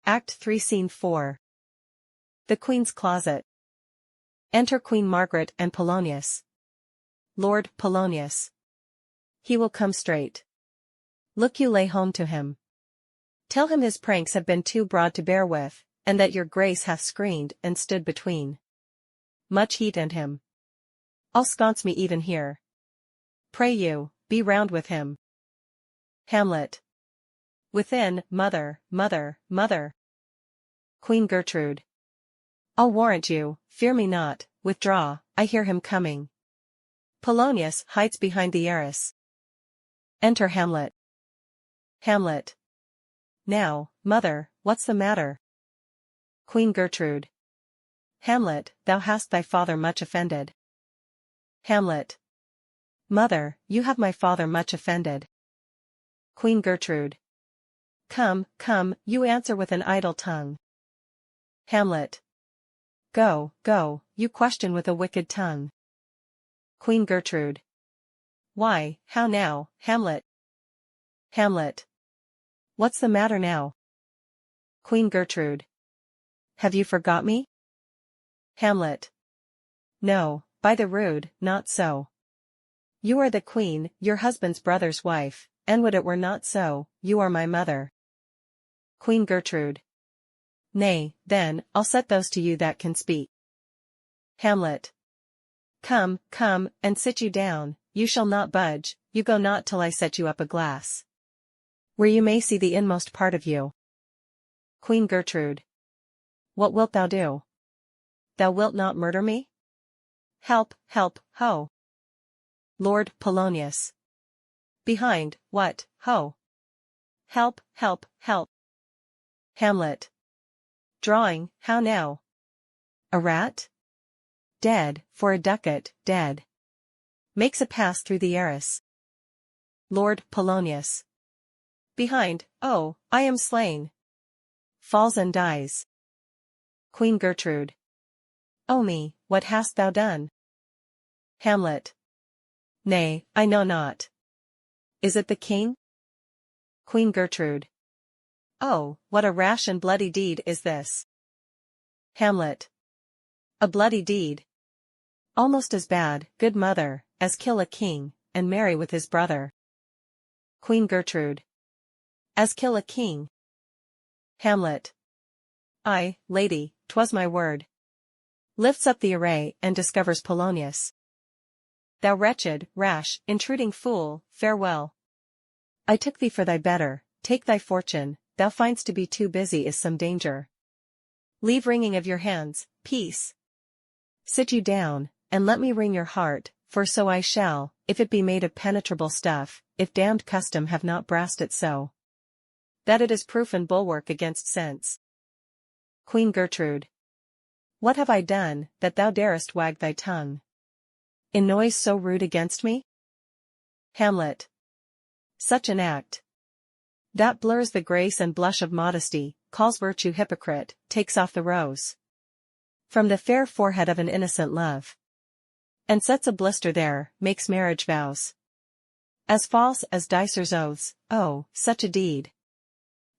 Act 3 Scene 4. The Queen's Closet. Enter Queen Margaret and Polonius. Lord Polonius. He will come straight. Look you lay home to him. Tell him his pranks have been too broad to bear with, and that your grace hath screened and stood between. Much heat and him. I'll sconce me even here. Pray you, be round with him. Hamlet. Within, mother, mother, mother. Queen Gertrude. I'll warrant you, fear me not, withdraw, I hear him coming. Polonius hides behind the arras. Enter Hamlet. Hamlet. Now, mother, what's the matter? Queen Gertrude. Hamlet, thou hast thy father much offended. Hamlet. Mother, you have my father much offended. Queen Gertrude. Come, come, you answer with an idle tongue. Hamlet. Go, go, you question with a wicked tongue. Queen Gertrude. Why, how now, Hamlet? Hamlet. What's the matter now? Queen Gertrude. Have you forgot me? Hamlet. No, by the rood, not so. You are the queen, your husband's brother's wife, and would it were not so, you are my mother. Queen Gertrude. Nay, then, I'll set those to you that can speak. Hamlet. Come, come, and sit you down, you shall not budge, you go not till I set you up a glass, where you may see the inmost part of you. Queen Gertrude. What wilt thou do? Thou wilt not murder me? Help, help, ho! Lord Polonius. Behind, what, ho! Help, help, help! Hamlet. Drawing, how now? A rat? Dead, for a ducat, dead. Makes a pass through the arras. Lord Polonius. Behind, oh, I am slain. Falls and dies. Queen Gertrude. O me, what hast thou done? Hamlet. Nay, I know not. Is it the king? Queen Gertrude. Oh, what a rash and bloody deed is this! Hamlet. A bloody deed? Almost as bad, good mother, as kill a king, and marry with his brother. Queen Gertrude. As kill a king? Hamlet. Ay, lady, 'twas my word. Lifts up the array and discovers Polonius. Thou wretched, rash, intruding fool, farewell. I took thee for thy better, take thy fortune, thou find'st to be too busy is some danger. Leave wringing of your hands, peace. Sit you down, and let me wring your heart, for so I shall, if it be made of penetrable stuff, if damned custom have not brassed it so, that it is proof and bulwark against sense. Queen Gertrude. What have I done, that thou darest wag thy tongue in noise so rude against me? Hamlet. Such an act that blurs the grace and blush of modesty, calls virtue hypocrite, takes off the rose from the fair forehead of an innocent love, and sets a blister there, makes marriage vows as false as dicers' oaths. Oh, such a deed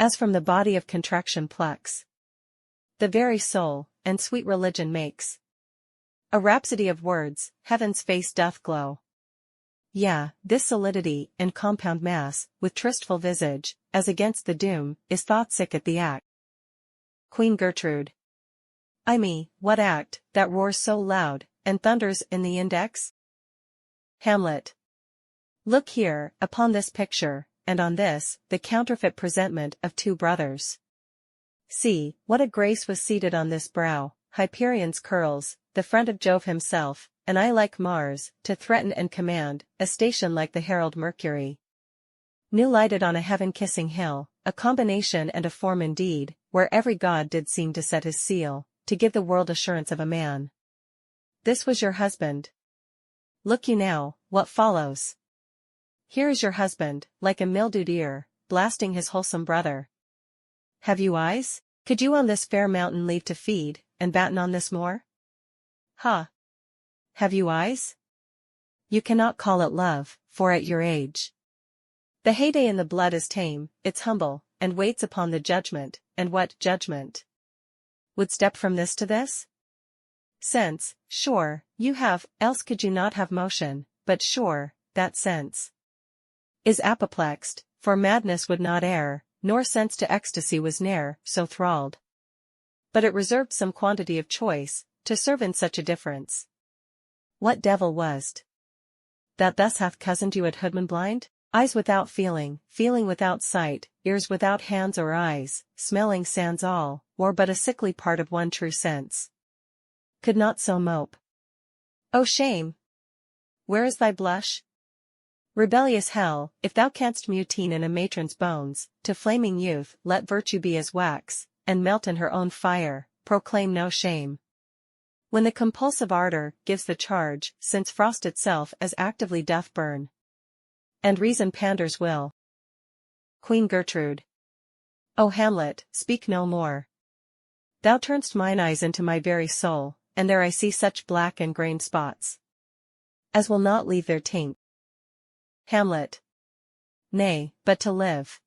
as from the body of contraction plucks the very soul, and sweet religion makes a rhapsody of words, heaven's face doth glow. Yea, this solidity, and compound mass, with tristful visage, as against the doom, is thought sick at the act. Queen Gertrude. I me, what act, that roars so loud, and thunders in the index? Hamlet. Look here, upon this picture, and on this, the counterfeit presentment of two brothers. See, what a grace was seated on this brow, Hyperion's curls, the friend of Jove himself, an eye like Mars, to threaten and command, a station like the herald Mercury. New lighted on a heaven-kissing hill, a combination and a form indeed, where every god did seem to set his seal, to give the world assurance of a man. This was your husband. Look you now, what follows. Here is your husband, like a mildewed ear, blasting his wholesome brother. Have you eyes? Could you on this fair mountain leave to feed, and batten on this moor? Ha! Have you eyes? You cannot call it love, for at your age the heyday in the blood is tame, it's humble, and waits upon the judgment, and what judgment would step from this to this? Sense, sure, you have, else could you not have motion, but sure, that sense is apoplexed, for madness would not err, nor sense to ecstasy was ne'er so thralled. But it reserved some quantity of choice, to serve in such a difference. What devil was't that thus hath cozened you at Hoodman blind? Eyes without feeling, feeling without sight, ears without hands or eyes, smelling sans all, or but a sickly part of one true sense. Could not so mope. O shame! Where is thy blush? Rebellious hell, if thou canst mutine in a matron's bones, to flaming youth let virtue be as wax, and melt in her own fire, proclaim no shame. When the compulsive ardor gives the charge, since frost itself as actively doth burn, and reason panders will. Queen Gertrude. O Hamlet, speak no more. Thou turn'st mine eyes into my very soul, and there I see such black and grained spots as will not leave their taint. Hamlet. Nay, but to live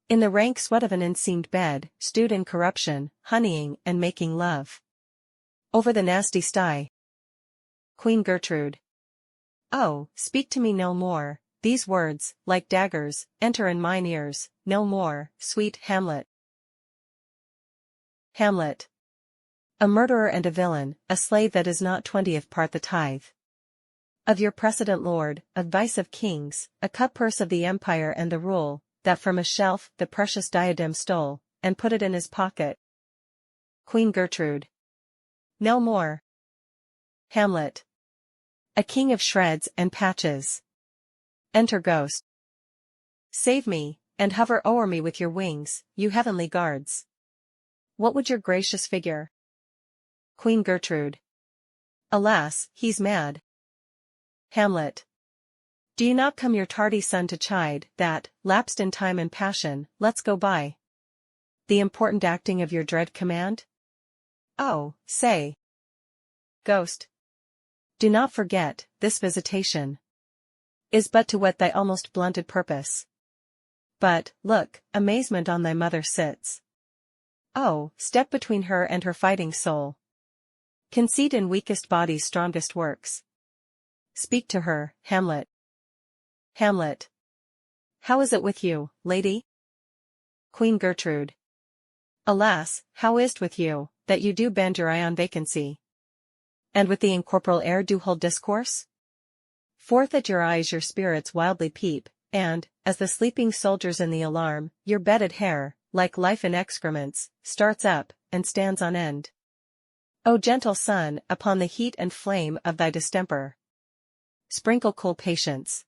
in the rank sweat of an enseamed bed, stewed in corruption, honeying and making love over the nasty sty. Queen Gertrude. Oh, speak to me no more, these words, like daggers, enter in mine ears, no more, sweet Hamlet. Hamlet. A murderer and a villain, a slave that is not 20th part the tithe of your precedent lord, of vice of kings, a cutpurse of the empire and the rule, that from a shelf the precious diadem stole, and put it in his pocket. Queen Gertrude. No more. Hamlet. A king of shreds and patches. Enter Ghost. Save me, and hover o'er me with your wings, you heavenly guards. What would your gracious figure? Queen Gertrude. Alas, he's mad. Hamlet. Do you not come your tardy son to chide, that, lapsed in time and passion, let's go by the important acting of your dread command? Oh, say. Ghost. Do not forget, this visitation is but to whet thy almost blunted purpose. But, look, amazement on thy mother sits. Oh, step between her and her fighting soul. Conceit in weakest body's strongest works. Speak to her, Hamlet. Hamlet. How is it with you, lady? Queen Gertrude. Alas, how is't with you, that you do bend your eye on vacancy, and with the incorporeal air do hold discourse? Forth at your eyes your spirits wildly peep, and, as the sleeping soldiers in the alarm, your bedded hair, like life in excrements, starts up, and stands on end. O gentle sun, upon the heat and flame of thy distemper, sprinkle cool patience.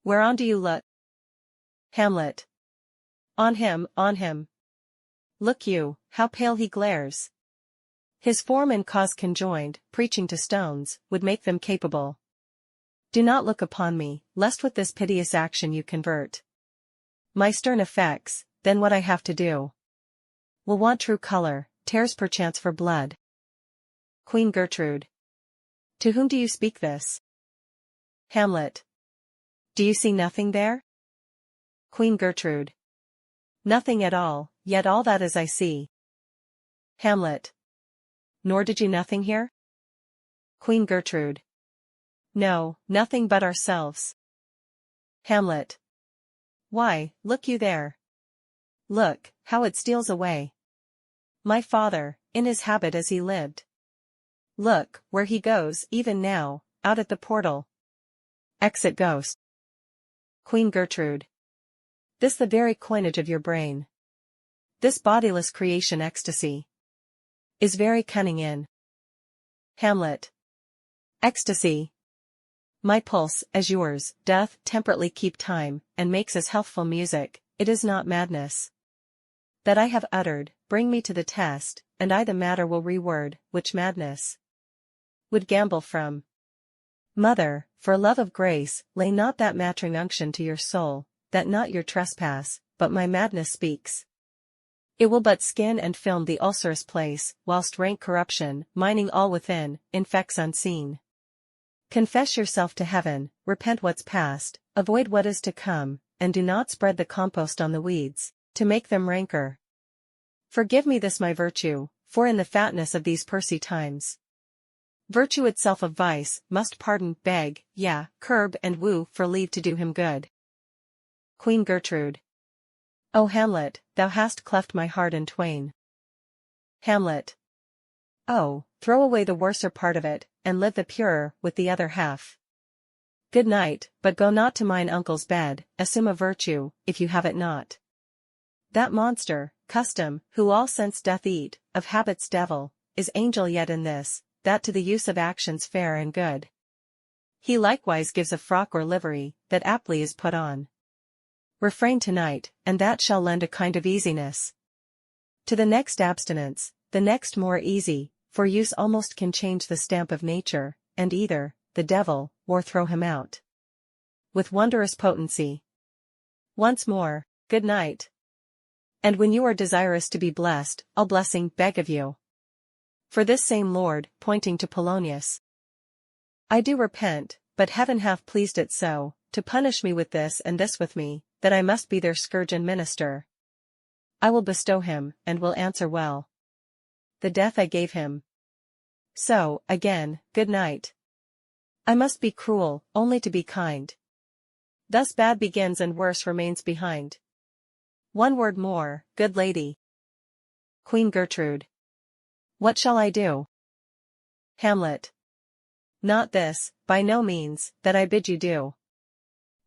Whereon do you look? Hamlet. On him, on him. Look you, how pale he glares. His form and cause conjoined, preaching to stones, would make them capable. Do not look upon me, lest with this piteous action you convert my stern effects, then what I have to do will want true color, tears perchance for blood. Queen Gertrude. To whom do you speak this? Hamlet. Do you see nothing there? Queen Gertrude. Nothing at all, yet all that is I see. Hamlet. Nor did you nothing hear? Queen Gertrude. No, nothing but ourselves. Hamlet. Why, look you there. Look, how it steals away. My father, in his habit as he lived. Look, where he goes, even now, out at the portal. Exit Ghost. Queen Gertrude. This the very coinage of your brain. This bodiless creation ecstasy is very cunning in. Hamlet. Ecstasy. My pulse, as yours, doth temperately keep time, and makes as healthful music, it is not madness that I have uttered, bring me to the test, and I the matter will reword, which madness would gamble from. Mother, for love of grace, lay not that mattering unction to your soul, that not your trespass, but my madness speaks. It will but skin and film the ulcerous place, whilst rank corruption, mining all within, infects unseen. Confess yourself to heaven, repent what's past, avoid what is to come, and do not spread the compost on the weeds, to make them rancor. Forgive me this my virtue, for in the fatness of these pursy times, virtue itself of vice must pardon, beg, yea, curb and woo for leave to do him good. Queen Gertrude. O Hamlet, thou hast cleft my heart in twain. Hamlet. Oh, throw away the worser part of it, and live the purer with the other half. Good night, but go not to mine uncle's bed, assume a virtue, if you have it not. That monster, custom, who all sense doth eat, of habits devil, is angel yet in this, that to the use of actions fair and good. He likewise gives a frock or livery, that aptly is put on. Refrain tonight, and that shall lend a kind of easiness to the next abstinence, the next more easy, for use almost can change the stamp of nature, and either, the devil, or throw him out with wondrous potency. Once more, good night. And when you are desirous to be blessed, I'll blessing beg of you. For this same Lord, pointing to Polonius, I do repent, but heaven hath pleased it so, to punish me with this and this with me, that I must be their scourge and minister. I will bestow him, and will answer well the death I gave him. So, again, good night. I must be cruel, only to be kind. Thus bad begins and worse remains behind. One word more, good lady. Queen Gertrude. What shall I do? Hamlet. Not this, by no means, that I bid you do.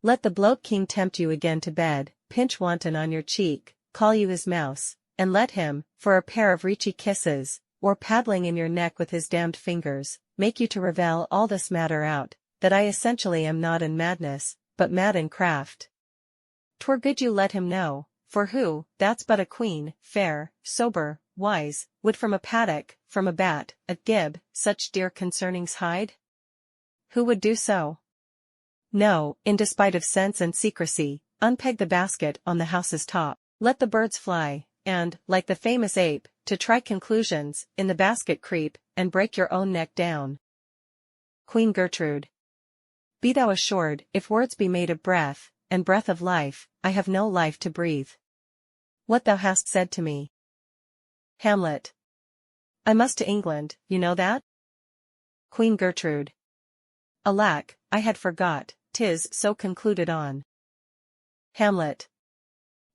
Let the bloat king tempt you again to bed, pinch wanton on your cheek, call you his mouse, and let him, for a pair of reechy kisses, or paddling in your neck with his damned fingers, make you to revel all this matter out, that I essentially am not in madness, but mad in craft. 'Twere good you let him know, for who, that's but a queen, fair, sober, wise, would from a paddock, from a bat, a gib, such dear concernings hide? Who would do so? No, in despite of sense and secrecy, unpeg the basket on the house's top, let the birds fly, and, like the famous ape, to try conclusions, in the basket creep, and break your own neck down. Queen Gertrude. Be thou assured, if words be made of breath, and breath of life, I have no life to breathe. What thou hast said to me. Hamlet. I must to England, you know that? Queen Gertrude. Alack, I had forgot, 'tis so concluded on. Hamlet.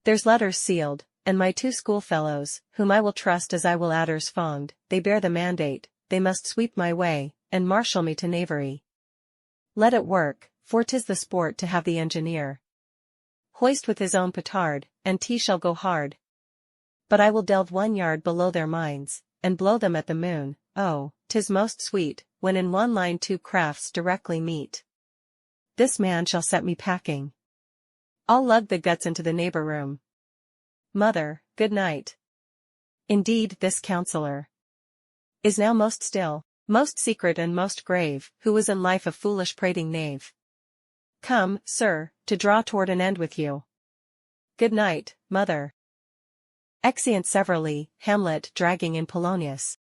There's letters sealed, and my two schoolfellows, whom I will trust as I will adders fond, they bear the mandate, they must sweep my way, and marshal me to knavery. Let it work, for 'tis the sport to have the engineer hoist with his own petard, and tea shall go hard. But I will delve 1 yard below their minds, and blow them at the moon. Oh, 'tis most sweet, when in one line 2 crafts directly meet. This man shall set me packing. I'll lug the guts into the neighbor room. Mother, good night. Indeed this counsellor is now most still, most secret and most grave, who was in life a foolish prating knave. Come, sir, to draw toward an end with you. Good night, mother. Exeunt severally, Hamlet dragging in Polonius.